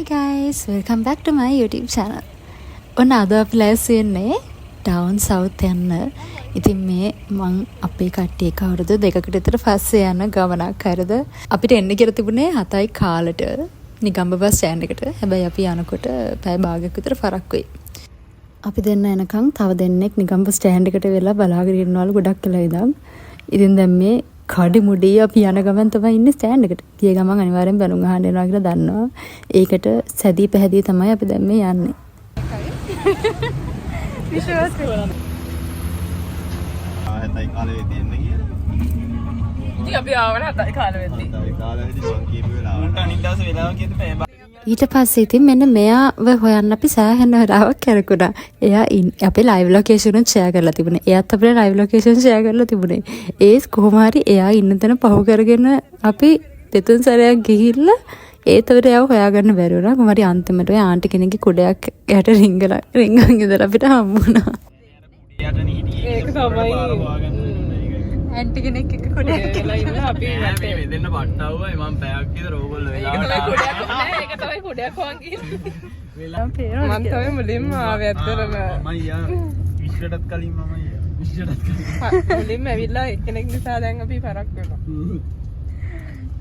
Hi guys, welcome back to my YouTube channel. ඔන්න අද අපි ලෑස්ති වෙන්නේ down south යන්න. ඉතින් මේ මං අපේ කට්ටිය කවුරුද දෙකකට විතර පස්සේ යන ගමනක් හරිද. අපිට එන්න කියලා තිබුණේ 7යි කාලට නිගම්බ බස් ස්ටෑන්ඩ් එකට. හැබැයි අපි යනකොට පැය භාගයක් විතර ෆරක් වෙයි. අපි දෙන්න එනකන් තව දෙන්නෙක් නිගම්බ ස්ටෑන්ඩ් එකට වෙලා බලාගෙන ඉන්නවලු ගොඩක් වෙලා ඉඳන්. ඉතින් දැන් මේ කඩි මුඩිය අපි යන ගමන් තමයි ඉන්නේ ස්ටෑන්ඩ් එකට. ගිය ගමන් අනිවාර්යෙන් බැලුම් අහන්න එනවා කියලා දන්නවා. ඒකට සැදී පැහැදී තමයි අපි දැන් මේ යන්නේ. විශ්වාස කරනවා. ආයෙත් කාලේ වෙදී එන්න කියලා. ඉතින් අපි ආවන 7යි කාලෙ වෙද්දි. 7යි කාලේ වෙදී මං කියපු වෙලාව. උන්ට අනිත් දවසේ වෙලාව කියද්දි පැය ඊට පස්සේ ඉතින් මෙන්න මෙයාව හොයන්න අපි සෑහෙන වෙලාවක් කරකුණා. එයා අපේ ලයිව් ලොකේෂන් උත් ෂෙයා කරලා තිබුණේ. එයාත් අපේ ලයිව් ලොකේෂන් ෂෙයා කරලා තිබුණේ. ඒස් කොහොම හරි එයා ඉන්න තැන පහු කරගෙන අපි දෙතුන් සැරයක් ගිහිල්ලා ඒතවර එයාව හොයාගන්න බැරි වුණා. කොහොම හරි අන්තිමට ඔය ආන්ටි කෙනෙක්ගේ කුඩයක් යට රින්ගන් ඉඳලා අපිට හම්බ වුණා. ඒක තමයි ආන්ටි කෙනෙක් එක්ක කුඩයක් කියලා ඉන්න අපි මේ වෙදෙන්න පට්ටවුවයි මම පැයක් විතර ඕගොල්ලෝ වෙලාවට ඒක තමයි පොඩයක් වගේ වෙලා මම තමයි මුලින්ම ආවේ ඇත්තටම මම යා විශ්වටත් කලින් මම යා විශ්වටත් කලින් මුලින්ම ඇවිල්ලා එක්කෙනෙක් නිසා දැන් අපි පරක් වෙනවා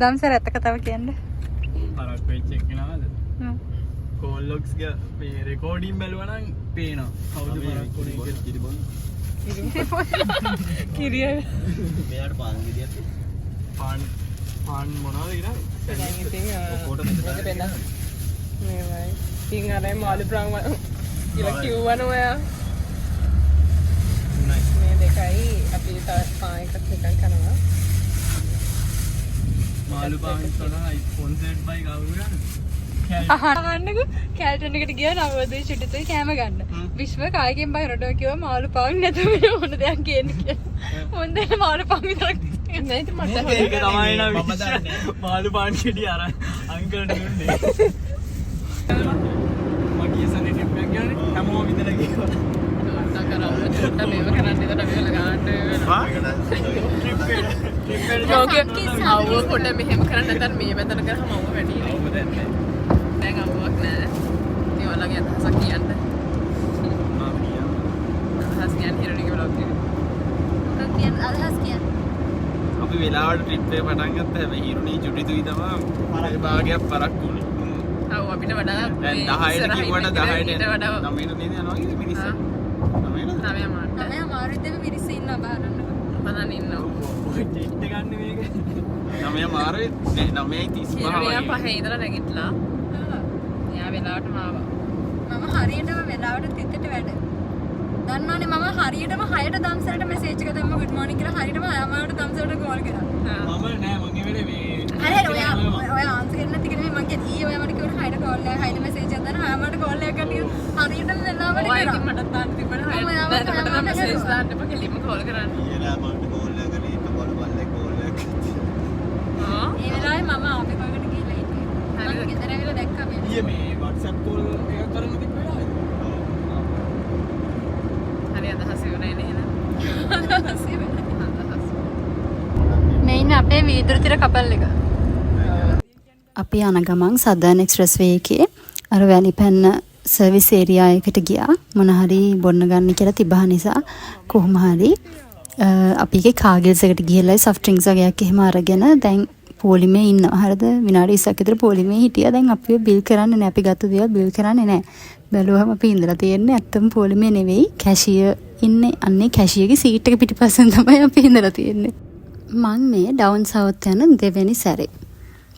දම්සර ඇත්ත කතාව කියන්න. පරක් වෙච්ච එක නේද? කෝල් ලොග්ස් ගේ මේ රෙකෝඩින් බැලුවා නම් පේනවා. කවුද පරක් කොනේ කියලා. කිරිය මෙයාට පාන් විදියට පාන් මොනවද ඉරා? දැන් ඉතින් ෆොටෝ මෙතන දෙන්න මේවයි ඉතින් අර මාළු ප්‍රාම කියලා කිව්වන ඔයා මේ දෙකයි අපි තව පාන් එකක් නිකන් කරනවා මාළු පාන් සොනයි ස්පොන්සර්ඩ් බයි කවුරුද? අහන්නකෝ කැල්ටන් එකට ගියා නවෝදේ චුට්ටුයි කැම ගන්න. විශ්ව කායකින් බයි රොඩෝ කිව්වා මාළු පාන් නැතුව වෙන මොන දෙයක් කියන්නේ කියලා. මොන්දේ මාළු පාන් විතරක් නෑ ඉතින් මට ඒක තමයි නා මම දන්නේ මාළු පාන් කෙටි අර අංකල්ට දුන්නේ මම කියසනේ ට්‍රිප් එකක් ගියානේ හැමෝම විතර ගියා කතා කරා චුට්ට මේව කරන්න ඉතන මේවල ගන්න වෙනවා ට්‍රිප් එක ඕකේ අවුව පොඩ මෙහෙම කරන්න නැත්නම් මේ වැතන කරාම අවුව වැඩි නේ දැන් අවුවක් නෑ ඉතින් ඔයාලගේ අදහසක් කියන්න අදහස් කියන්න හිරුණිගේ බ්ලොග් එක අදහස් කියන්න. අපි වෙලාවට ට්‍රිප් එක පටන් ගත්තා හැබැයි හිරුණී චුටිතුයි තමයි භාගයක් පරක් වුණේ. ඔව් අපිට වඩා දැන් 10ට කිව්වට 10ට වඩා 9ට නේද යනවා කියන්නේ මිනිස්සු. 9ට 9 මාට තමයි අමාරුද මේ මිරිස් ඉන්නවා බලන්න. බලන්න ඉන්නවා ඔය ටෙස්ට් එක ගන්න මේක. 9 මාරුවේ 9:35 එයා වගේ. පහේ ඉඳලා නැගිටලා එයා වෙලාවටම ආවා මම හරියටම වෙලාවට තිතට වැඩ. දන්නවනේ මම හරියටම 6ට දම්සරට මෙසේජ් එක දැම්ම good morning කියලා හරියටම 6ට දම්සරට කෝල් කරා. මම නෑ මං ඒ වෙලේ මේ අර ඔය ආන්සර් කරන්න නැති කෙනෙක් මං කිය ඊ ඔයා මට කිව්වන 6ට කෝල් එකක් 6ට මෙසේජ් එකක් දාන්න 6ට කෝල් එකක් ගන්න හරියටම වෙලාවට ඔය කරා. ඉතින් මට තාන්න තිබුණා දැන් මට මෙසේජ් දාන්න එපා කෙලින්ම කෝල් කරන්න ඊලා මට කෝල් එක කරේ ඉත බල බල්ලේ කෝල් එක. ඒ වෙලාවේ මම ආපේ කොහෙකට ගිහලා ඉන්නේ. මම ගෙදර ඇවිල්ලා දැක්කා මේ. ඊයේ මේ WhatsApp කෝල් එකක් කරන්න තිබ්බ වෙලාවේ. හරි අදහස් ඉවරයි නේද අදහස් මේ ඉන්නේ අපේ වීදුරු තිර කපල් එක. අපි යන ගමන් සදර්න් එක්ස්ප්‍රස් වේ එකේ අර වැලිපැන්න සර්විස් ඒරියා එකට ගියා. මොන හරි බොන්න ගන්න කියලා තිබහ නිසා කොහොම හරි අපි එකේ කාගල්ස් එකට ගිහලා සොෆ්ට් ඩ්‍රින්ක්ස් වගේක් එහෙම අරගෙන දැන් පොලිමේ ඉන්නවා. හරිද? විනාඩි 20ක් විතර පොලිමේ හිටියා. දැන් අපිව බිල් කරන්නේ නැහැ. අපි ගත්ත දේවල් බිල් කරන්නේ නැහැ. බැලුවම අපි ඉඳලා තියෙන්නේ ඇත්තම පොලිමේ නෙවෙයි. කැෂියර් ඉන්නේ. අන්නේ කැෂියර්ගේ සීට් එක පිටිපස්සෙන් තමයි අපි ඉඳලා තියෙන්නේ. මම මේ ඩවුන් සවුත් යන දෙවෙනි සැරේ.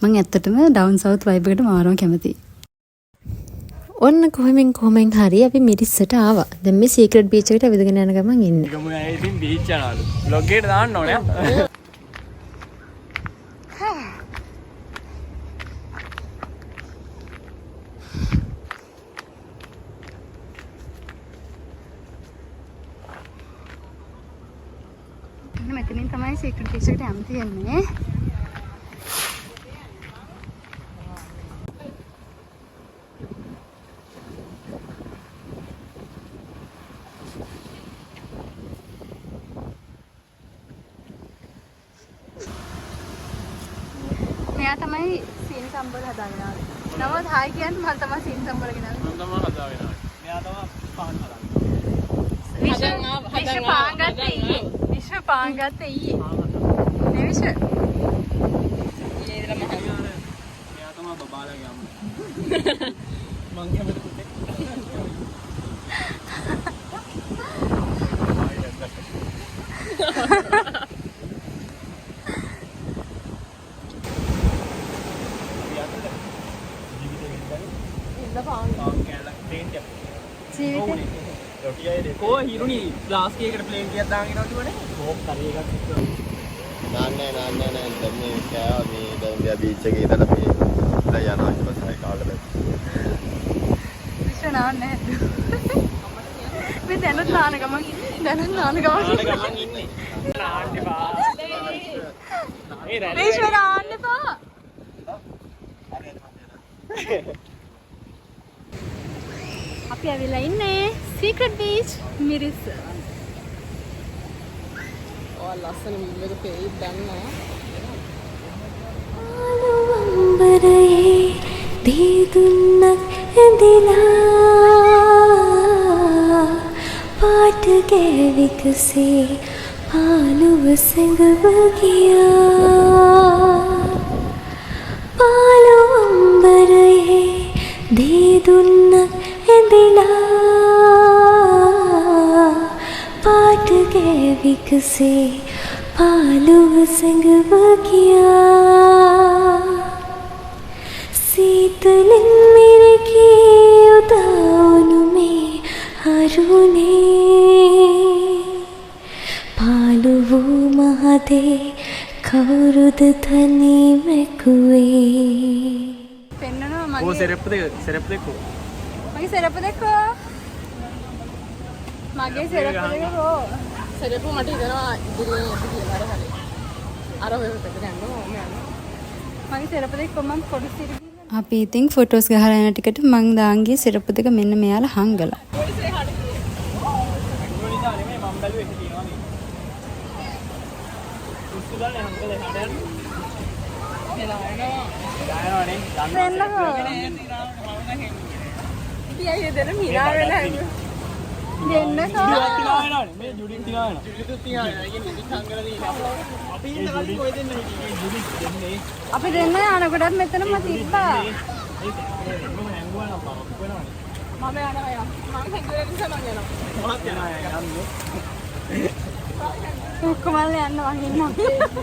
මම ඇත්තටම ඩවුන් සවුත් වයිබ් එකට මාරම කැමතියි. ඔන්න කොහෙන් හරි අපි මිරිස්සට ආවා. දැන් මේ සීක්‍රට් බීච් එකට ඇවිදගෙන යන ගමන් ඉන්නේ. ගමු ආයේ ඉතින් බීච් යනවලු. බ්ලොග් එකට දාන්න ඕනේ. මෙතනින් තමයි සීක්‍රට් බීච් එකට යන්න තියෙන්නේ. මෙයා තමයි සීනි සම්බල් හදාගෙන ආවේ. නමුත් හායි කියන්නේ මම තමයි සීන් සම්බරගෙන ආවේ. මම තමයි හදාගෙන ආවේ. මෙයා තමයි පාන් හදාගන්නේ. විශ්ව පාන් ගත්තේ ඊයේ. විශ්ව පාන් ගත්තේ ඊයේ. නේ විශ්ව. ඊයේ ඉඳලා මම මෙයා තමයි බබාලගේ අම්මා. මං කැමති පුතේ. කෝ හිරුණි ග්ලාස් එකකට ප්ලේන් එකක් දාගෙන යනවා කිව්වනේ. කෝක් කරේ එකක් නෑ දැන් මේ කෑවා මේ දැන් ගියා බීච් එකේ ඉඳලා මේ ඉඳලා යනවා ඊට පස්සේ කාලෙ බෑ. විශ්ව නාන්නේ. මේ දැනුත් නාන ගමන් ඉන්නේ. නාන්න එපා. විශ්ව නාන්න එපා. අපි ඇවිල්ලා ඉන්නේ සීක්‍රට් බීච් මිරිස්. ඔය ලස්සන වීඩියෝ එක පෙයි දන්නා. ආලවම්බරේ දීදුන්නක් ඇඳිලා පාට ගෑවිකසේ පාළුව සැඟව ගියා. ආලවම්බරේ දීදුන්නක් ඇඳිලා පාට ගෑවිකසේ පාළුව සැඟව ගියා. සීතලින් මිරිකී උදාවුණු මේ හරුනේ පාළු වූ මහදේ කවුරුද තනි මැකුවේ. පෙන්නනවා කෝ මගේ සෙරප්පු දෙක කෝ. මගේ සෙරප්පු දෙකෝ. මගේ සෙරප්පු දෙකෝ. සරපු මට හිතෙනවා ඉදිරියෙන් යන්න කියලා අර හරි. අර ඔය පැත්තට යන්න ඕම යන්න. මගේ සෙරප්පු දෙකෝ මම පොඩි සිරිගිල්ල. අපි ඉතින් ෆොටෝස් ගහලා යන ටිකට මං දාන්ගේ සිරප්පු දෙක මෙන්න මෙයාලා හංගලා. පොලිසිය හඩ කියේ. ඉංග්‍රීසි නෙමෙයි මම බැලුවේ ඒක තියෙනවා නේ. උස්සුදානේ හංගලේ හඩයන්. දායනවනේ. පෙන්නකෝ. ඉතින් දෙන මිනා වෙලා දෙන්නකෝ. මේ ජුඩින් තියා වෙනවා. ජුඩිත් තියා වෙනවා. ඒක නිදි හංගලා දිනවා. අපි ඉන්න කලින් කොහෙද දෙන්නේ හිටියේ ජුඩිත් දෙන්නේ. අපි දෙන්න යනකොටත් මෙතනම තිබ්බා. ඒක මම හැංගුවා නම් පාවක් වෙනවනේ. මම යනවා යා. මම හැදුවේ නිසා මම යනවා. මහත් යනවා යන්නේ. ඔක්කොමල් යන්න මං ඉන්නවා.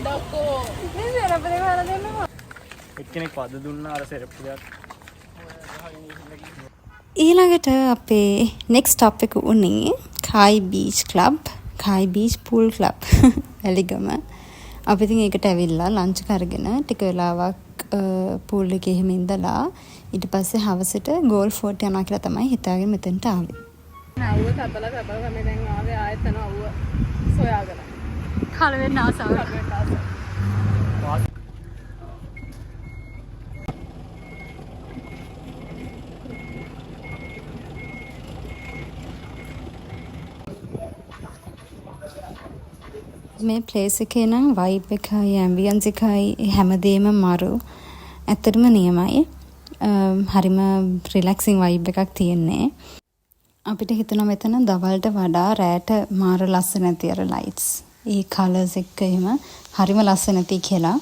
ඩොක්කෝ. මේ සෙරප්පු දෙක වල දෙන්නකෝ. එක්කෙනෙක් වද දුන්නා අර සෙරප්පු දෙයක්. ඊළඟට අපේ නෙක්ස්ට් ස්ටොප් එක උනේ Kai beach club, Kai beach pool club Weligama. අපි ඉතින් ඒකට ඇවිල්ලා ලන්ච් කරගෙන ටික වෙලාවක් පූල් එකේ එහෙම ඉඳලා ඊට පස්සේ හවසට ගෝල් ෆෝට් යනවා කියලා තමයි හිතාගෙන මෙතනට ආවේ. අවුව තබලා තමයි දැන් ආවේ ආයෙත් යන අවුව සොයාගෙන. කල වෙන්න ආසාව. මේ ප්ලේස් එකේ නම් වයිබ් එකයි ඇම්බියන්ස් එකයි හැමදේම මරු. ඇත්තටම නියමයි. හරිම රිලැක්සිං වයිබ් එකක් තියෙන්නේ. අපිට හිතෙනවා මෙතන දවල්ට වඩා රැට මාර ලස්සන නැති අර ලයිට්ස්. ඒ කලර්ස් එක එහෙම හරිම ලස්සන නැති කියලා.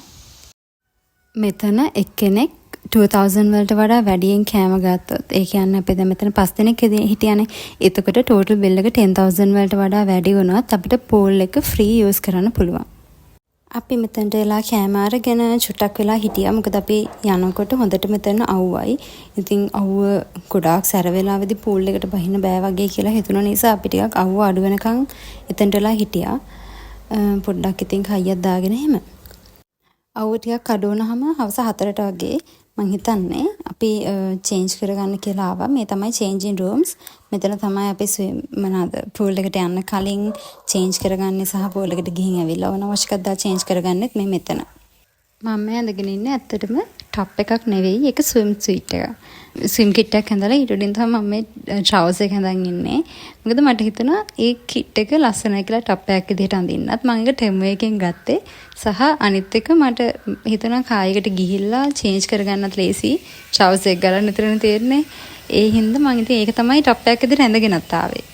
මෙතන එක්කෙනෙක් 2000 වලට වඩා වැඩියෙන් කෑම ගත්තොත් ඒ කියන්නේ අපි දැන් මෙතන 5 දෙනෙක් හිටියානේ. එතකොට ටෝටල් බිල් එක 10000 වලට වඩා වැඩි වුණොත් අපිට පූල් එක ෆ්‍රී යූස් කරන්න පුළුවන්. අපි මෙතනට එලා කෑම අරගෙන චුට්ටක් වෙලා හිටියා. මොකද අපි යනකොට හොඳට මෙතන අවුවයි. ඉතින් අවුව ගොඩාක් සැර වෙලාවේදී පූල් එකට බහින්න බෑ වගේ කියලා හිතුන නිසා අපි ටිකක් අවුව අඩු වෙනකන් එතනට එලා හිටියා. පොඩ්ඩක් ඉතින් කයියක් දාගෙන එහෙම. අවුව ටිකක් අඩු වුණාම හවස 4ට වගේ මං හිතන්නේ අපි චේන්ජ් කරගන්න කියලා ආවා. මේ තමයි changing rooms. මෙතන තමයි අපි pool එකට යන්න කලින් චේන්ජ් කරගන්නේ සහ pool එකට ගිහින් ඇවිල්ලා ඕන අවශ්‍යකතා චේන්ජ් කරගන්නෙත් මේ මෙතන. මම මේ ඇඳගෙන ඉන්නේ ඇත්තටම ටොප් එකක් නෙවෙයි. ඒක ස්විම් සූට් එක. ස්විම් කිට් එකක් හඳලා ඊට උඩින් තමයි මම මේ ට්‍රවුසර් එක හඳන් ඉන්නේ. මොකද මට හිතුණා ඒ කිට් එක ලස්සනයි කියලා ටොප් එකක් විදිහට අඳින්නත්. මම ඒක ටෙමු එකෙන් ගත්තේ. සහ අනිත් එක මට හිතුණා කායයකට ගිහිල්ලා චේන්ජ් කරගන්නත් ලේසි. ට්‍රවුසර් එක ගලන්න විතරනේ තේරෙන්නේ. ඒ හින්දා මම ඉතින් ඒක තමයි ටොප් එකක් විදිහට ඇඳගෙනත් ආවේ.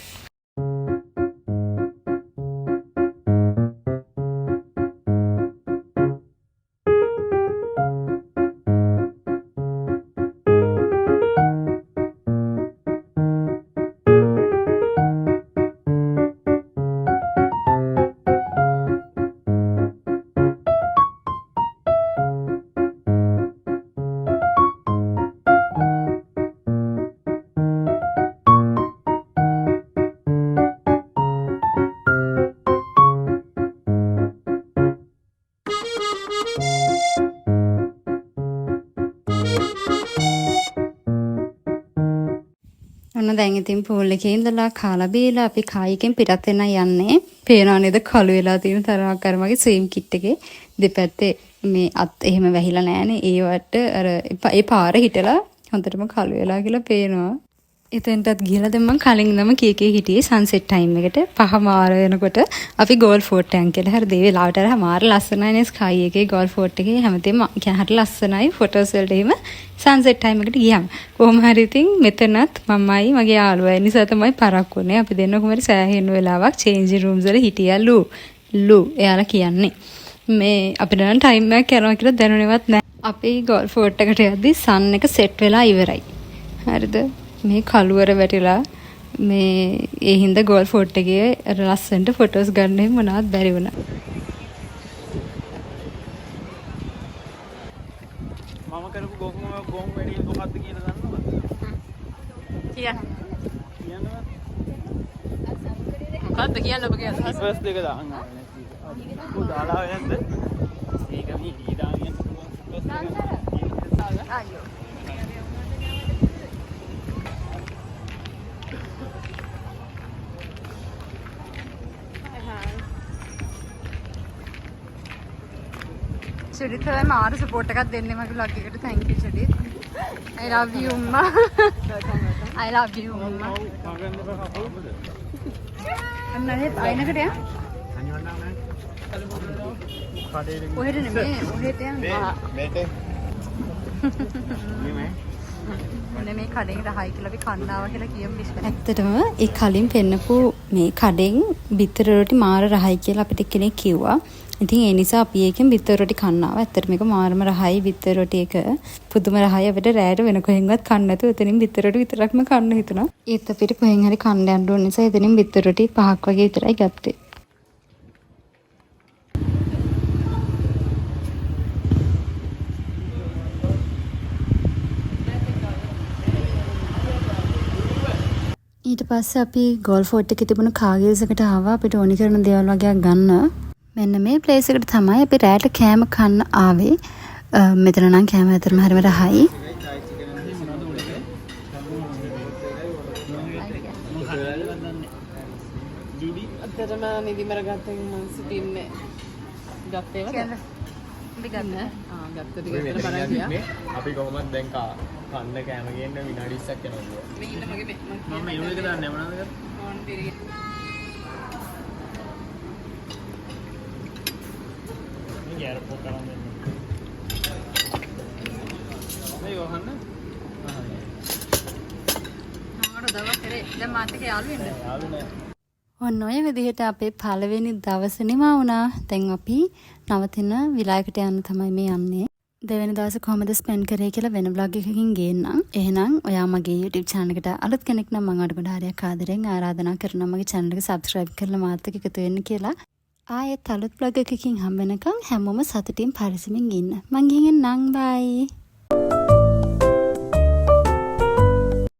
ඔන්න දැන් ඉතින් පූල් එකේ ඉඳලා කාලා බීලා අපි කායිකෙන් පිටත් වෙන්න යන්නේ. පේනවා නේද කළු වෙලා තියෙන තරමක් අර මගේ ස්විම් කිට් එකේ දෙපැත්තේ මේ අත් එහෙම වැහිලා නැහනේ. ඒවට අර ඒ පාර හිටලා හොඳටම කළු වෙලා කියලා පේනවා. එතෙන්ටත් ගිහලා දැන් මම කලින් ඉඳන්ම කීකේ හිටියේ සන්සෙට් ටයිම් එකට 5 මාර වෙනකොට අපි ගෝල් ෆෝට් යන් කියලා. හරි දේ වෙලාවට අර මාර ලස්සනයිනේ ස්කයි එකේ ගෝල් ෆෝට් එකේ හැමතෙම කියන හරිය ලස්සනයි ෆොටෝස් වලට එහෙම සන්සෙට් ටයිම් එකට ගියාම. කොහොම හරි ඉතින් මෙතනත් මමයි මගේ යාළුවා නිසා තමයි පරක්කු වුනේ. අපි දෙන්නකොම හරි සෑහෙන වෙලාවක් චේන්ජින් රූම්ස් වල හිටියලු. එයාලා කියන්නේ මේ අපිට නම් ටයිම් එකක් යනවා කියලා දැනුනේවත් නැහැ. අපි ගෝල් ෆෝට් එකට යද්දි සන් එක සෙට් වෙලා ඉවරයි. හරිද? මේ කළුවර වැටිලා මේ ඒ හින්දා ගෝල් ෆෝට් එකේ ලස්සනට ෆොටෝස් ගන්න එහෙම මොනවත් බැරි වුණා. මම කරපු ගොම් වැඩි මොකක්ද කියලා දන්නවද? කියන්න. කියන්නවත්. මොකද්ද කියන්න ඔබ කියන්නේ? ෆස්ට් එක දාන්න ඕනේ. ඔය දාලා යන්න. ඒක මේ ඊදානිය. අයියෝ. චුඩි තමයි මාර සපෝට් එකක් දෙන්නේ මගේ vlog එකට. thank you චුඩි. I love you උම්මා. I love you උම්මා. අන්නනේ අයිනකට යන්න. ඔහෙට නෙමෙයි ඔහෙට යන්න. මේටේ මේ කඩෙන් රහයි කියලා අපි කන්නාව කියලා කියමු විශ්ව. ඇත්තටම ඒ කලින් පෙන්නපු මේ කඩෙන් බිත්තර රොටි මාර රහයි කියලා අපිට කෙනෙක් කිව්වා. ඉතින් ඒ නිසා අපි ඒකෙන් බිත්තර රොටි කන්නාව. ඇත්තට මේක මාරම රහයි බිත්තර රොටි එක. පුදුම රහයි. අපිට රැයට වෙන කොහෙන්වත් කන්න නැතුව එතනින් බිත්තර රොටි විතරක්ම කන්න හිතුණා. ඒත් අපිට කොහෙන් හරි කන්න යන්න ඕන නිසා එතනින් බිත්තර රොටි 5ක් වගේ විතරයි ගත්තේ. ඊට පස්සේ අපි ගෝල් ෆෝට් එකේ තිබුණ කාගේස් එකට ආවා. අපිට ඕනි කරන දේවල් වගේක් ගන්න. මෙන්න මේ ප්ලේස් එකට තමයි අපි රැට කෑම කන්න ආවේ. මෙතන නම් කෑම ඇතරම හරිම රහයි. අතරම නිදිමර ගත්තෙන් මම සිටින්නේ. ගත්තේ වද? ගත්ත ටික විතර බලන් ගියා. අපි කොහොමද දැන් කන්න කෑම ගේන්න විනාඩි 20ක් යනවා. මෙන්න මගේ මම ඉනු එක දාන්නේ මොනවද කරන්නේ? ඕන් පිරි. මේ එයාරපෝට් කරන් දෙන්න. මේ ගහන්න. නෝඩ දවස් කරේ දැන් මාත් එක්ක යාළු වෙන්න. යාළු නෑ. ඔන්න ඔය විදිහට අපේ පළවෙනි දවසේ නිමා වුණා. දැන් අපි නවතින විලායකට යන්න තමයි මේ යන්නේ. දෙවෙනි දවසේ කොහමද ස්පෙන්ඩ් කරේ කියලා වෙන vlog එකකින් ගේන්නම්. එහෙනම් ඔයා මගේ YouTube channel එකට අලුත් කෙනෙක් නම් මම ඔයාලට ගොඩාක් ආදරෙන් ආරාධනා කරනවා මගේ channel එක subscribe කරලා මාත් එක්ක එකතු වෙන්න කියලා. ආයෙත් අලුත් vlog එකකින් හම්බ වෙනකන් හැමෝම සතුටින් පරිස්සමින් ඉන්න. මං ගිහින් නම් bye.